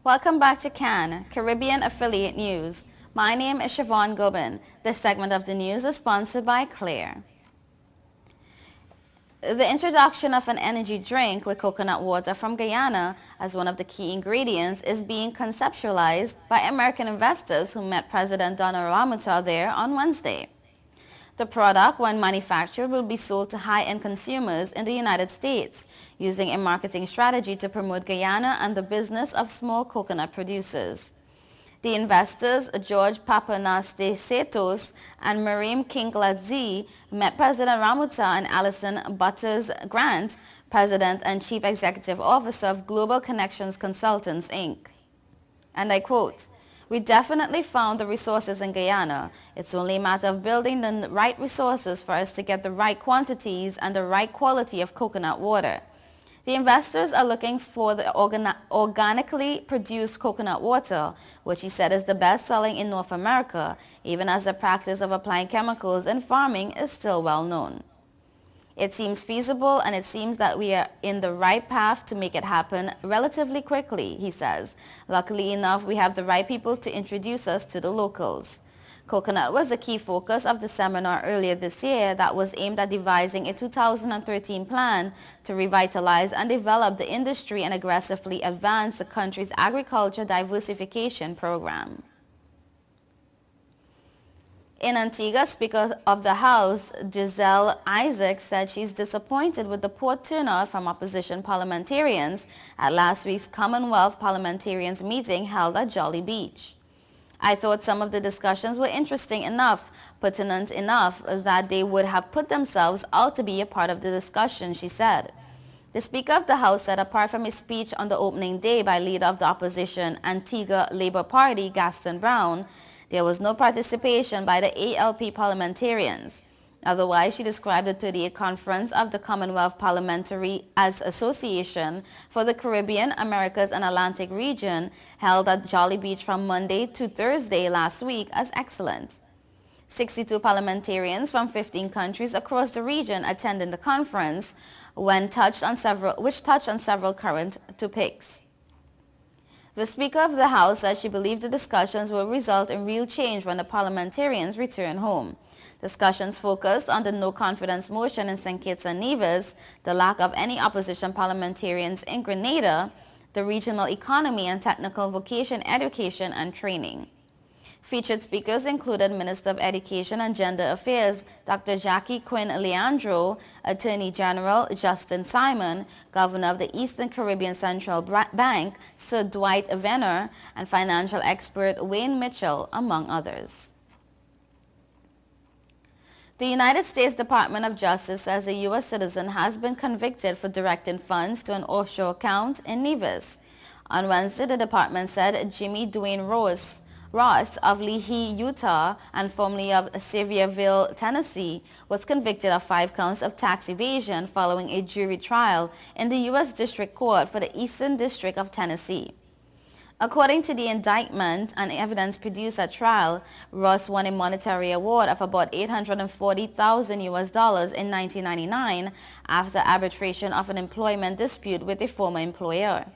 Welcome back to CAN, Caribbean Affiliate News. My name is Siobhan Gobin. This segment of the news is sponsored by Claire. The introduction of an energy drink with coconut water from Guyana as one of the key ingredients is being conceptualized by American investors who met President Donald Ramota there on Wednesday. The product, when manufactured, will be sold to high-end consumers in the United States, using a marketing strategy to promote Guyana and the business of small coconut producers. The investors, George Papanastasitos and Miriam Kinkladze, met President Ramota and Alison Butters Grant, President and Chief Executive Officer of Global Connections Consultants, Inc. And I quote, "We definitely found the resources in Guyana. It's only a matter of building the right resources for us to get the right quantities and the right quality of coconut water. The investors are looking for the organically produced coconut water, which he said is the best selling in North America, even as the practice of applying chemicals in farming is still well known. It seems feasible, and it seems that we are in the right path to make it happen relatively quickly," he says. "Luckily enough, we have the right people to introduce us to the locals." Coconut was a key focus of the seminar earlier this year that was aimed at devising a 2013 plan to revitalize and develop the industry and aggressively advance the country's agriculture diversification program. In Antigua, Speaker of the House Giselle Isaac said she's disappointed with the poor turnout from opposition parliamentarians at last week's Commonwealth Parliamentarians meeting held at Jolly Beach. "I thought some of the discussions were interesting enough, pertinent enough, that they would have put themselves out to be a part of the discussion," she said. The Speaker of the House said apart from his speech on the opening day by leader of the opposition Antigua Labour Party, Gaston Brown, there was no participation by the ALP parliamentarians. Otherwise, she described the 38th Conference of the Commonwealth Parliamentary Association for the Caribbean, Americas and Atlantic region, held at Jolly Beach from Monday to Thursday last week, as excellent. 62 parliamentarians from 15 countries across the region attended the conference, which touched on several current topics. The Speaker of the House said she believed the discussions will result in real change when the parliamentarians return home. Discussions focused on the no-confidence motion in St. Kitts and Nevis, the lack of any opposition parliamentarians in Grenada, the regional economy and technical vocation education and training. Featured speakers included Minister of Education and Gender Affairs Dr. Jackie Quinn Leandro, Attorney General Justin Simon, Governor of the Eastern Caribbean Central Bank Sir Dwight Venner, and financial expert Wayne Mitchell, among others. The United States Department of Justice says a U.S. citizen has been convicted for directing funds to an offshore account in Nevis. On Wednesday, the department said Jimmy Dwayne Ross of Lehi, Utah, and formerly of Sevierville, Tennessee, was convicted of 5 counts of tax evasion following a jury trial in the U.S. District Court for the Eastern District of Tennessee. According to the indictment and evidence produced at trial, Ross won a monetary award of about $840,000 in 1999 after arbitration of an employment dispute with a former employer.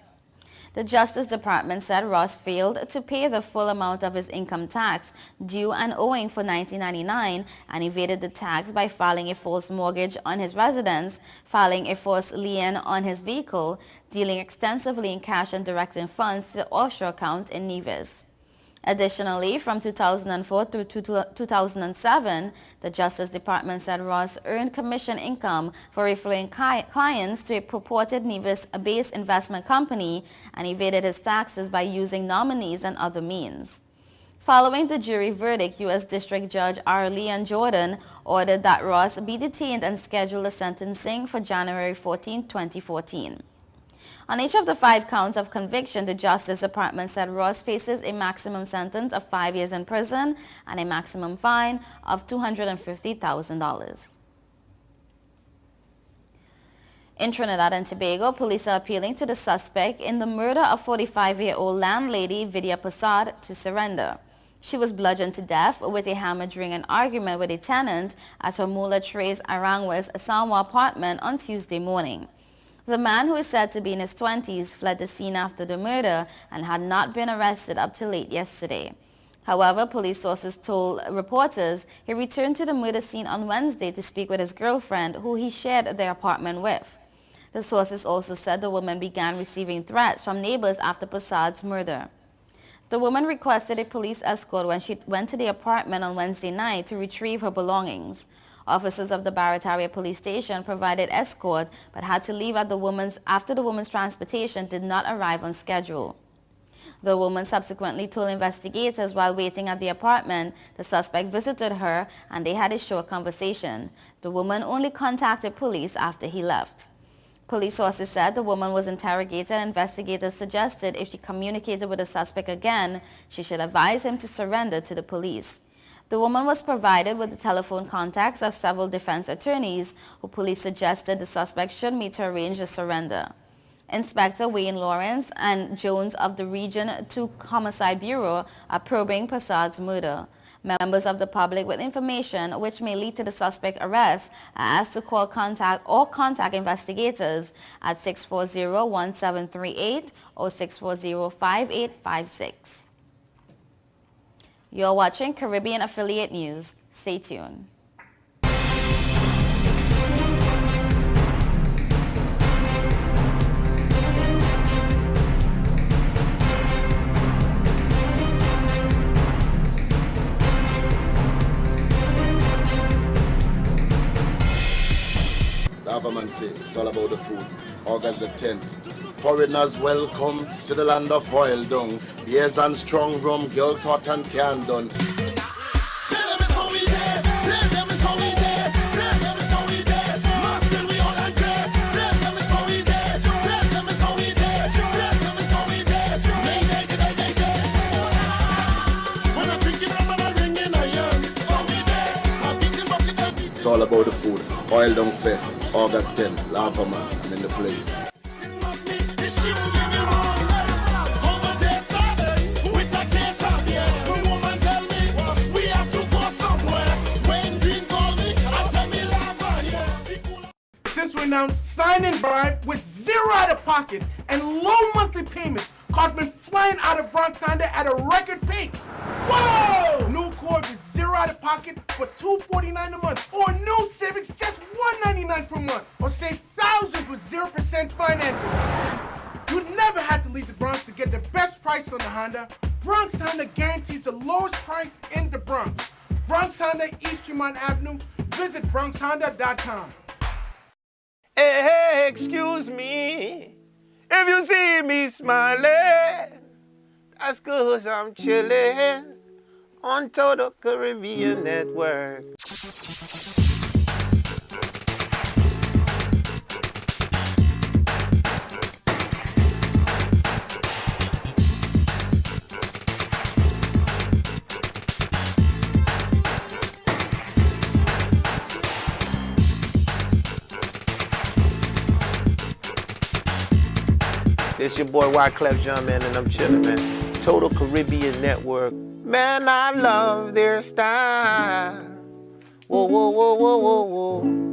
The Justice Department said Ross failed to pay the full amount of his income tax due and owing for 1999 and evaded the tax by filing a false mortgage on his residence, filing a false lien on his vehicle, dealing extensively in cash and directing funds to the offshore account in Nevis. Additionally, from 2004 through 2007, the Justice Department said Ross earned commission income for referring clients to a purported Nevis-based investment company and evaded his taxes by using nominees and other means. Following the jury verdict, U.S. District Judge R. Leon Jordan ordered that Ross be detained and scheduled a sentencing for January 14, 2014. On each of the 5 counts of conviction, the Justice Department said Ross faces a maximum sentence of 5 years in prison and a maximum fine of $250,000. In Trinidad and Tobago, police are appealing to the suspect in the murder of 45-year-old landlady Vidya Prasad to surrender. She was bludgeoned to death with a hammer during an argument with a tenant at her Mula Tres Aranguez Asanwa apartment on Tuesday morning. The man, who is said to be in his 20s, fled the scene after the murder and had not been arrested up till late yesterday. However, police sources told reporters he returned to the murder scene on Wednesday to speak with his girlfriend, who he shared their apartment with. The sources also said the woman began receiving threats from neighbors after Persaud's murder. The woman requested a police escort when she went to the apartment on Wednesday night to retrieve her belongings. Officers of the Barataria police station provided escort but had to leave after the woman's transportation did not arrive on schedule. The woman subsequently told investigators while waiting at the apartment the suspect visited her and they had a short conversation. The woman only contacted police after he left. Police sources said the woman was interrogated and investigators suggested if she communicated with the suspect again, she should advise him to surrender to the police. The woman was provided with the telephone contacts of several defense attorneys who police suggested the suspect should meet to arrange a surrender. Inspector Wayne Lawrence and Jones of the Region 2 Homicide Bureau are probing Persaud's murder. Members of the public with information which may lead to the suspect arrest are asked to contact investigators at 640-1738 or 640-5856. You're watching Caribbean Affiliate News. Stay tuned. The government say it's all about the food. August the 10th. Foreigners welcome to the land of oil dung. Beers and strong rum, girls hot and can done. It's all about the food. Oil Dung Fest, August 10th, Laverman, I'm in the place. Since we announced Sign and Bribe with zero out of pocket and low monthly payments, cars been flying out of Bronx Honda at a record pace. Whoa! New Accord with zero out of pocket for $249 a month, or new Civics just $199 per month, or save thousands with 0% financing. You never had to leave the Bronx to get the best price on the Honda. Bronx Honda guarantees the lowest price in the Bronx. Bronx Honda, East Tremont Avenue. Visit BronxHonda.com. Hey, excuse me, if you see me smiling, that's 'cause I'm chilling on Total Caribbean Network. It's your boy Wyclef John, man, and I'm chillin', man. Total Caribbean Network. Man, I love their style. Whoa, whoa, whoa, whoa, whoa, whoa.